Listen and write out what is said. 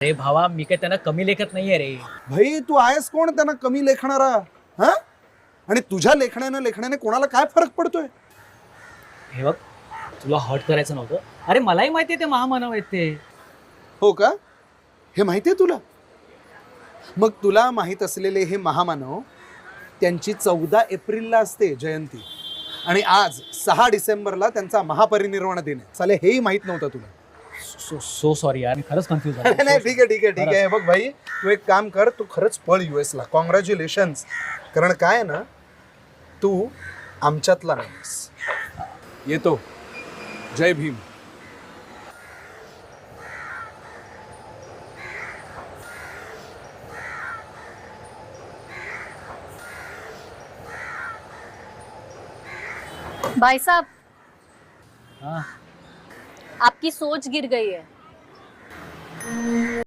अरे भावा, मी काय त्यांना कमी लेखत नाहीये रे. भाई तू आहेस कोण त्यांना कमी लेखणारा? हा? आणि तुझ्या लेखण्याने कोणाला काय फरक पडतोय? हे बघ, तुला हर्ट करायचं नव्हतं. अरे मलाही माहितीये ते महामानव आहेत ते. हो का? हे माहितीये तुला? मग तुला माहित असलेले हे महामानव त्यांची 14 एप्रिलला असते जयंती, आणि आज 6 डिसेंबरला त्यांचा महापरिनिर्वाण दिन आहे. चाले हेही माहित नव्हतं तुला? सो सॉरी यार, मी खरंच कन्फ्युज नाही झालो. ठीक आहे. बघ भाई, तू एक काम कर, तू खरंच पळ US ला. कॉंग्रॅच्युलेशन्स. कारण काय आहे ना, तू आमच्यातला नाहीस. येतो. जय भीम. भाई साहब, हाँ, आपकी सोच गिर गई है.